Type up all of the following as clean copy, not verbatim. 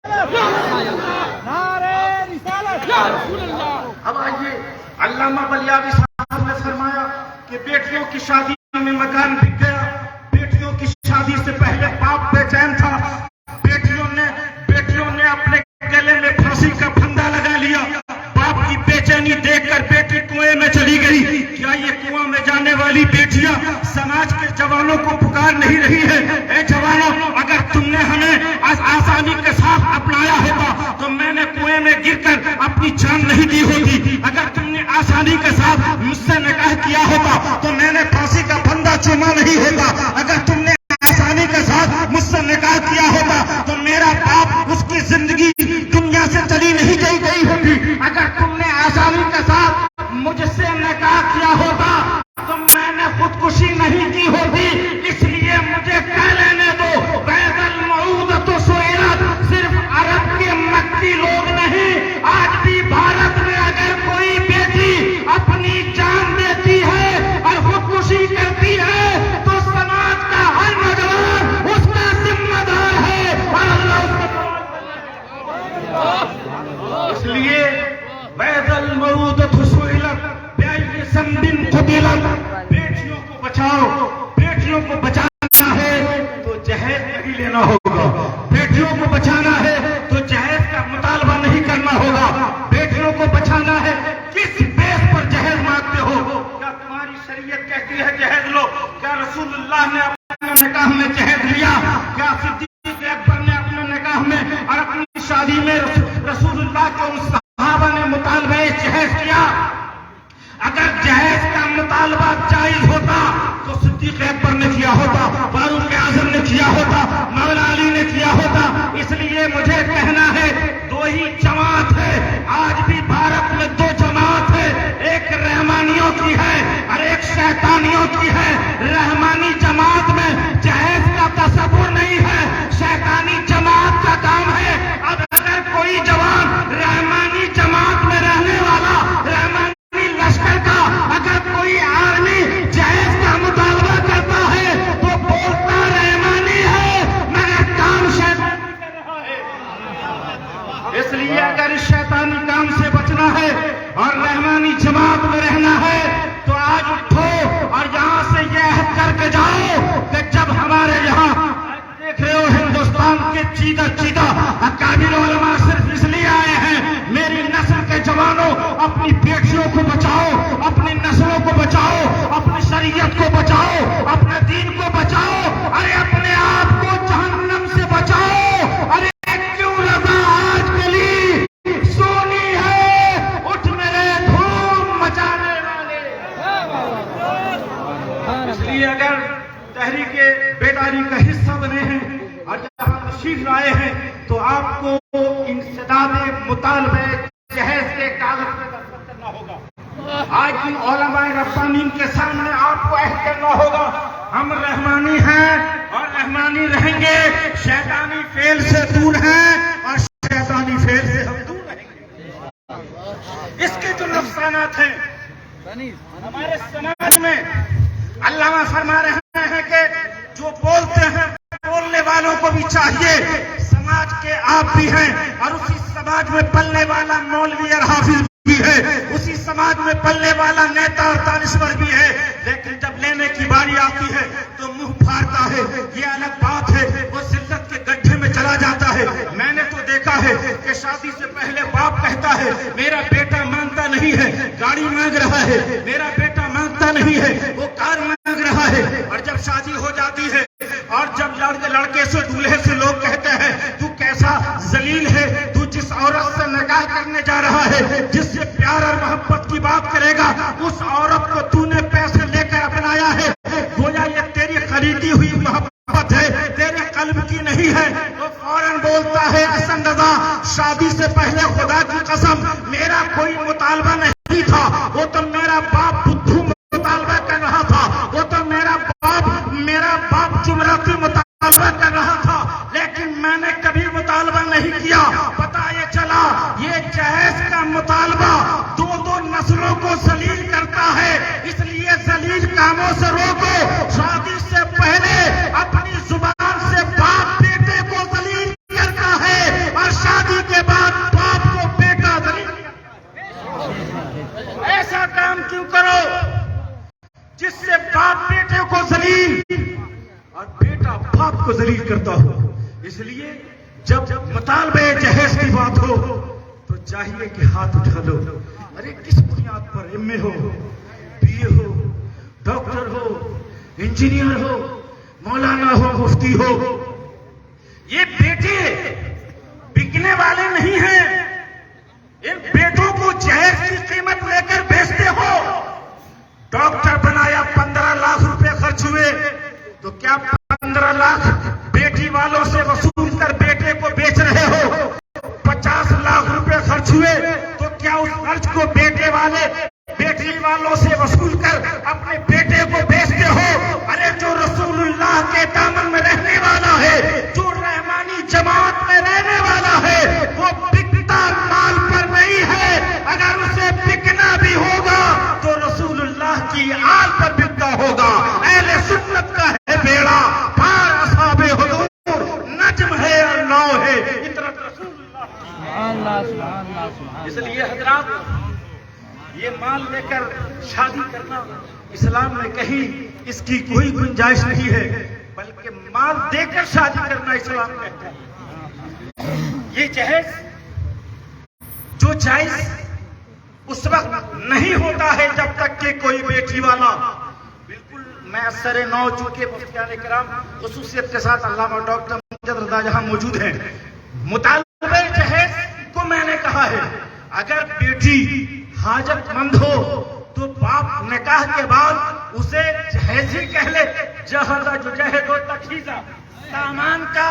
اب آئیے، علامہ بلیاوی صاحب نے فرمایا کہ بیٹیوں کی شادی میں مکان بک گیا، بیٹیوں کی شادی سے پہلے باپ بے چین تھا، بیٹیوں نے اپنے گلے میں پھانسی کا پھندا لگا لیا، باپ کی بے چینی دیکھ کر بیٹی کنویں میں چلی گئی۔ کیا یہ کنواں میں جانے والی بیٹیاں سماج کے جوانوں کو پکار نہیں رہی ہے؟ اے جوانوں، اگر تم نے ہمیں آسانی کے ساتھ اپنایا ہوتا تو میں نے کنویں میں گر کر اپنی جان نہیں دی ہوتی، اگر تم نے آسانی کے ساتھ مجھ سے نکاح کیا ہوتا تو میں نے پھانسی کا پھندا چوما نہیں ہوتا، اگر تم نے آسانی کے ساتھ مجھ سے نکاح کیا ہوتا تو میرا باپ اس کی زندگی دنیا سے چلی نہیں گئی ہوتی، اگر تم نے آسانی کے ساتھ مجھ سے نکاح کیا ہوتا تو میں نے خودکشی نہیں کی ہوتی۔ اس لیے مجھے کہہ لینے دو، بیض المعودۃ سئلت صرف عرب کے مکی لوگ نہیں، آج بھی بھارت میں اگر کوئی بیٹی اپنی جان دیتی ہے اور خودکشی کرتی ہے تو سماج کا ہر نوجوان اس کا ذمہ دار ہے اور اللہ اس لیے بیض المعودۃ سئلت بأي ذنب قتلت، بیٹیوں کو بچاؤ، بیٹیوں کو بچانا ہے تو جہیز نہیں لینا ہوگا، بیٹیوں کو بچانا ہے تو جہیز کا مطالبہ نہیں کرنا ہوگا، بیٹیوں کو بچانا ہے کس بیس پر جہیز مانگتے ہو؟ کیا تمہاری شریعت کہتی ہے جہیز لو؟ کیا رسول اللہ نے اپنے نکاح میں جہیز لیا؟ کیا صدیق اکبر نے اپنے نکاح میں اور اپنی شادی میں رسول اللہ کے ان صحابہ نے مطالبہ جہیز کیا؟ اگر جہیز کا مطالبہ جائز ہوتا تو صدیق اکبر نے کیا ہوتا، فاروق اعظم نے کیا ہوتا، مولا علی نے کیا ہوتا۔ اس لیے مجھے کہنا ہے دو ہی جماعت ہے، آج بھی بھارت میں دو جماعت ہے، ایک رحمانیوں کی ہے اور ایک شیطانیوں کی ہے۔ رحمانی جماعت میں جہیز کا تصور نہیں ہے، شیطانی جماعت کا کام ہے۔ اب اگر کوئی جوان رحمانی جماعت میں رہنے والا، رحمانی لشکر کا اگر کوئی آرمی جہیز کا مطالبہ کرتا ہے تو بولتا رحمانی ہے مگر کام شیطانی کر رہا ہے۔ اس لیے اگر اس شیطانی کام سے بچنا ہے اور رحمانی جماعت میں رہنا ہے تو آج اٹھو اور یہاں سے یہ عہد کر کے جاؤ کہ جب ہمارے یہاں دیکھ رہے ہو ہندوستان کے چیدہ اکابر علماء صرف اس لیے آئے ہیں، میری نسل کے جوانوں اپنی بیٹیوں کو بچاؤ، اپنی نسلوں کو بچاؤ، اپنی شریعت کو بچاؤ، اپنے دین کو بچاؤ، ارے اپنے آپ کو جہنم سے بچاؤ۔ ارے کیوں رضا آج گلی سونی ہے، اٹھ میرے دھوم مچانے والے۔ اس لیے اگر تحریک بیداری کا حصہ بنے ہیں اور یہاں تشریف لائے ہیں تو آپ کو انسداد مطالبے جہیز کے کاغذ پہ دستخط کرنا ہوگا۔ آج ان علماء ربانین کے سامنے آپ کو عہد کرنا ہوگا، ہم رحمانی ہیں اور رحمانی رہیں گے، شیطانی فعل سے دور ہیں اور شیطانی فعل سے ہم دور رہیں گے۔ اس کے جو نقصانات ہیں ہمارے سماج میں، علامہ فرما رہے ہیں کہ جو بولتے ہیں بولنے والوں کو بھی چاہیے، سماج کے آپ بھی ہیں اور اسی سماج میں پلنے والا مولوی اور حافظ بھی ہے، اسی سماج میں پلنے والا نیتا اور دانشور بھی ہے، لیکن جب لینے کی باری آتی ہے تو منہ پھاڑتا ہے، یہ الگ بات ہے، وہ ذلت کے گڈھے میں چلا جاتا ہے۔ میں نے تو دیکھا ہے کہ شادی سے پہلے باپ کہتا ہے میرا بیٹا مانگتا نہیں ہے، گاڑی مانگ رہا ہے، میرا بیٹا مانگتا نہیں ہے، وہ کار مانگ رہا ہے، اور جب شادی ہو جاتی ہے اور جب لڑکے سے دولہے سے لوگ کہتے ہیں تو کیسا ذلیل ہے، تو جس عورت سے نکاح کرنے جا رہا ہے، جس سے پیار اور محبت کی بات کرے گا، اس عورت کو تو نے پیسے لے کر اپنایا ہے، گویا یہ تیری خریدی ہوئی محبت ہے، تیرے قلب کی نہیں ہے۔ وہ فوراً بولتا ہے حسن رضا شادی سے پہلے خدا کی قسم میرا کوئی مطالبہ نہیں تھا، وہ تو میرا باپ بدھو مطالبہ کر رہا تھا، وہ تو میرا باپ جمعراتی مطالبہ کر رہا تھا، لیکن میں نے کبھی مطالبہ نہیں کیا۔ پتہ یہ چلا یہ جہیز کا مطالبہ دو نسلوں کو ذلیل کرتا ہے، اس لیے ذلیل کاموں سے روکو۔ شادی سے پہلے اپنی زبان سے باپ بیٹے کو ذلیل کرتا ہے اور کو ذلیل کرتا ہو. اس لیے جب مطالبہ جہیز کی بات ہو تو چاہیے کہ ہاتھ اٹھا لو. ارے کس بنیاد پر ایم اے ہو, بی اے ہو, ڈاکٹر ہو, انجینئر ہو, مولانا ہو, مفتی ہو, یہ بیٹے بکنے والے نہیں ہیں. ان بیٹوں کو جہیز کی قیمت لے کر بیچتے ہو. ڈاکٹر بنایا, 15 لاکھ روپے خرچ ہوئے, تو کیا 15 لاکھ بیٹی والوں سے وصول کر بیٹے کو بیچ رہے ہو؟ 50 لاکھ روپے خرچ ہوئے تو کیا اس خرچ کو بیٹی والوں سے وصول کر اپنے بیٹے کو بیچتے ہو؟ ارے جو رسول اللہ کے دامن میں رہنے والا ہے, جو رحمانی جماعت میں رہنے والا ہے, وہ بکتا مال پر نہیں ہے. اگر اسے بکنا بھی ہوگا تو رسول اللہ کی آل پر بکتا ہوگا. اہل سنت کا ہے بیڑا پار, اصحاب حضور نجم ہے اور نو ہے, اطرت رسول اللہ. اس لیے حضرات, یہ مال لے کر شادی کرنا اسلام میں کہیں اس کی کوئی گنجائش نہیں ہے, بلکہ مال دے کر شادی کرنا اسلام کہتا ہے. یہ جہیز جو جائز اس وقت نہیں ہوتا ہے جب تک کہ کوئی بیٹی والا, بالکل میں اثر نو چونکہ مفتیان کرام خصوصیت کے ساتھ علامہ ڈاکٹر امجد رضا جہاں موجود ہیں, مطالبہ جہیز کو میں نے کہا ہے اگر بیٹی حاجت مند ہو تو باپ نکاح کے بعد اسے جہیز ہی کہہ لے. جہازہ جو جہیز ہو تجہیزہ, سامان کا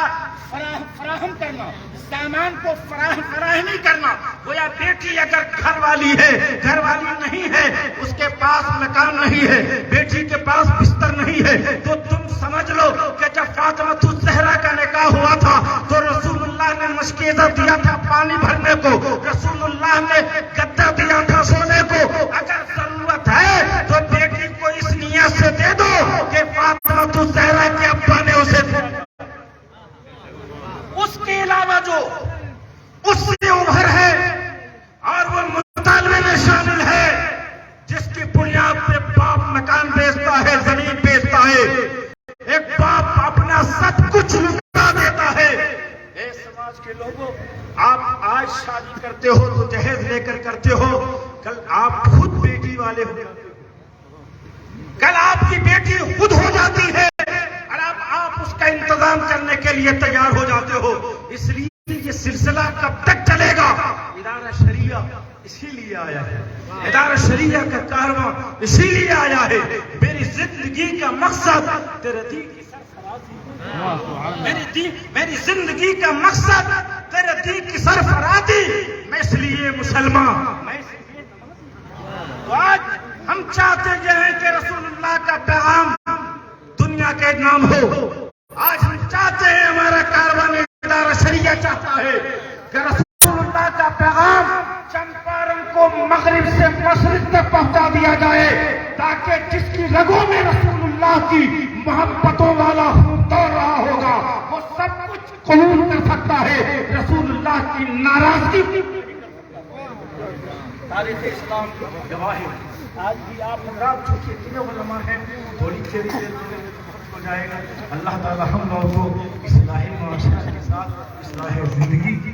فراہم کرنا, سامان کو فراہمی کرنا. گویا بیٹی اگر گھر والی ہے, گھر والی نہیں ہے, اس کے پاس مکان نہیں ہے, بیٹی کے پاس بستر نہیں ہے, تو تم سمجھ لو کہ جب فاطمہ الزہرا کا نکاح ہوا تھا تو رسول اللہ نے مشکیزہ دیا تھا پانی بھرنے کو, رسول اللہ نے گدا دیا تھا سونے کو. اگر ضرورت ہے تو بیٹی کو اس نیت سے دے دو کہ فاطمہ الزہرا کے ابا نے اسے دیا. اس کے علاوہ جو اس سے ابھر ہے اور وہ مطالبے میں شامل ہے جس کی بنیاد پہ باپ مکان بیچتا ہے, زمین بیچتا ہے, ایک باپ اپنا سب کچھ لٹا دیتا ہے. اے سماج کے لوگوں, آپ آج شادی کرتے ہو تو جہیز لے کر کرتے ہو, کل آپ خود بیٹی والے ہو جاتے ہو, کل آپ کی بیٹی خود ہو جاتی ہے اور آپ اس کا انتظام کرنے کے لیے تیار ہو جاتے ہو. اس لیے یہ سلسلہ کب تک چلے گا؟ ادارہ شریعہ اسی لیے آیا ہے, ادارہ شریعہ کا کارواں اسی لیے آیا ہے. میری زندگی کا مقصد تیرے دین کی سرفرازی, میری زندگی کا مقصد تیرے دین کی سرفرازی. میں اس لیے مسلمان, تو آج ہم چاہتے ہیں کہ رسول اللہ کا پیغام دنیا کے نام ہو. آج ہم چاہتے ہیں, ہمارا کاروان ادارہ شریعہ چاہتا ہے کہ رسول اللہ کا پیغام چمپارن کو مغرب سے مشرق تک پہنچا دیا جائے, تاکہ جس کی رگوں میں رسول اللہ کی محبتوں والا خون دوڑ رہا ہوگا وہ سب کچھ قبول کر سکتا ہے. رسول اللہ کی ناراضگی تاریخ اسلام کی گواہ ہے. آج بھی آپ حضرات چونکہ اتنے علماء ہیں, تھوڑی دیر ہو جائے گا. اللہ تعالی ہم لوگوں کو اصلاح معاشرہ کے ساتھ اصلاح زندگی